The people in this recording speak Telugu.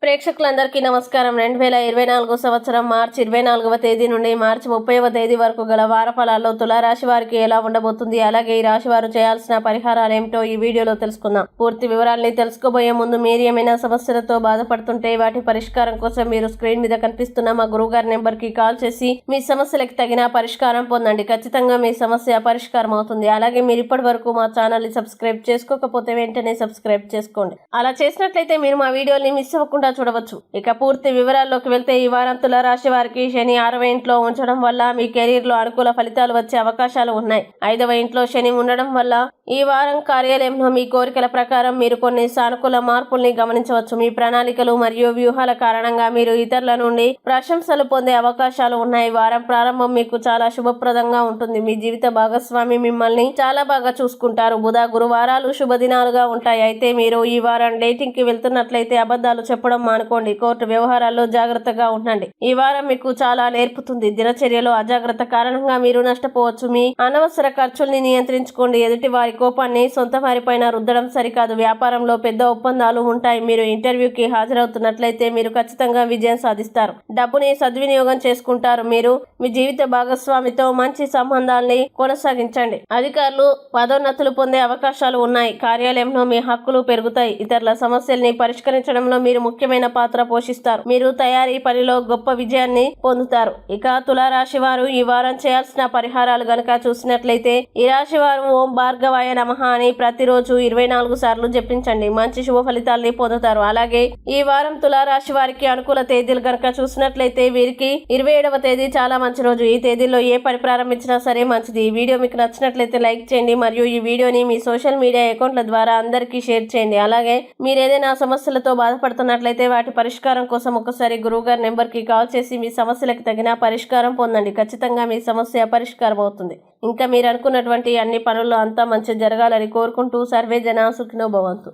ప్రేక్షకులందరికీ నమస్కారం. 2024 సంవత్సరం మార్చి 24వ తేదీ నుండి మార్చి 30వ తేదీ వరకు గల వార ఫలాల్లో తులారాశి వారికి ఎలా ఉండబోతుంది, అలాగే ఈ రాశి వారు చేయాల్సిన పరిహారాలు ఏమిటో ఈ వీడియోలో తెలుసుకుందాం. పూర్తి వివరాల్ని తెలుసుకోబోయే ముందు మీరు ఏమైనా సమస్యలతో బాధపడుతుంటే వాటి పరిష్కారం కోసం మీరు స్క్రీన్ మీద కనిపిస్తున్న మా గురువుగారి నెంబర్కి కాల్ చేసి మీ సమస్యలకు తగిన పరిష్కారం పొందండి. ఖచ్చితంగా మీ సమస్య పరిష్కారం అవుతుంది. అలాగే మీరు ఇప్పటి వరకు మా ఛానల్ని సబ్స్క్రైబ్ చేసుకోకపోతే వెంటనే సబ్స్క్రైబ్ చేసుకోండి. అలా చేసినట్లయితే మీరు మా వీడియోని మిస్ అవ్వకుండా చూడవచ్చు. ఇక పూర్తి వివరాల్లోకి వెళ్తే ఈ వారం తులారాశి వారికి శని 6వ ఇంట్లో ఉంచడం వల్ల మీ కెరీర్ లో అనుకూల ఫలితాలు వచ్చే అవకాశాలు ఉన్నాయి. 5వ ఇంట్లో శని ఉండడం వల్ల ఈ వారం కార్యాలయంలో మీ కోరికల ప్రకారం మీరు కొన్ని సానుకూల మార్పుల్ని గమనించవచ్చు. మీ ప్రణాళికలు మరియు వ్యూహాల కారణంగా మీరు ఇతరుల నుండి ప్రశంసలు పొందే అవకాశాలు ఉన్నాయి. వారం ప్రారంభం మీకు చాలా శుభప్రదంగా ఉంటుంది. మీ జీవిత భాగస్వామి మిమ్మల్ని చాలా బాగా చూసుకుంటారు. బుధ గురువారాలు శుభదినాలుగా ఉంటాయి. అయితే మీరు ఈ వారం డేటింగ్ కి వెళ్తున్నట్లయితే అబద్ధాలు చెప్పడం మానుకోండి. కోర్టు వ్యవహారాల్లో జాగ్రత్తగా ఉండండి. ఈ వారం మీకు చాలా నేర్పుతుంది. దినచర్యలో అజాగ్రత్త కారణంగా మీరు నష్టపోవచ్చు. మీ అనవసర ఖర్చుల్ని నియంత్రించుకోండి. ఎదుటి వారి కోపాన్ని సొంత వారిపైన రుద్దడం సరికాదు. వ్యాపారంలో పెద్ద ఒప్పందాలు ఉంటాయి. మీరు ఇంటర్వ్యూకి హాజరవుతున్నట్లయితే మీరు ఖచ్చితంగా విజయం సాధిస్తారు. డబ్బుని సద్వినియోగం చేసుకుంటారు. మీరు మీ జీవిత భాగస్వామితో మంచి సంబంధాల్ని కొనసాగించండి. అధికారులు పదోన్నతులు పొందే అవకాశాలు ఉన్నాయి. కార్యాలయంలో మీ హక్కులు పెరుగుతాయి. ఇతరుల సమస్యల్ని పరిష్కరించడంలో మీరు ముఖ్యమైన పాత్ర పోషిస్తారు. మీరు తయారీ పనిలో గొప్ప విజయాన్ని పొందుతారు. ఇక తులారాశి వారు ఈ వారం చేయాల్సిన పరిహారాలు గనక చూసినట్లయితే ఈ రాశి వారు ఓం భార్గవాయ నమః అని ప్రతిరోజు 24 సార్లు జపించండి. మంచి శుభ ఫలితాల్ని పొందుతారు. అలాగే ఈ వారం తులారాశి వారికి అనుకూల తేదీలు గనక చూసినట్లయితే వీరికి 27వ తేదీ చాలా మంచి రోజు. ఈ తేదీలో ఏ పని ప్రారంభించినా సరే మంచిది. ఈ వీడియో మీకు నచ్చినట్లయితే లైక్ చేయండి మరియు ఈ వీడియోని మీ సోషల్ మీడియా అకౌంట్ల ద్వారా అందరికీ షేర్ చేయండి. అలాగే మీరు ఏదైనా సమస్యలతో బాధపడుతున్నట్లయితే వాటి పరిష్కారం కోసం ఒకసారి గురువుగారి నెంబర్కి కాల్ చేసి మీ సమస్యలకు తగిన పరిష్కారం పొందండి. ఖచ్చితంగా మీ సమస్య పరిష్కారం అవుతుంది. ఇంకా మీరు అనుకున్నటువంటి అన్ని పనుల్లో అంతా మంచి జరగాలని కోరుకుంటూ సర్వే జన సుఖినో భవంతు.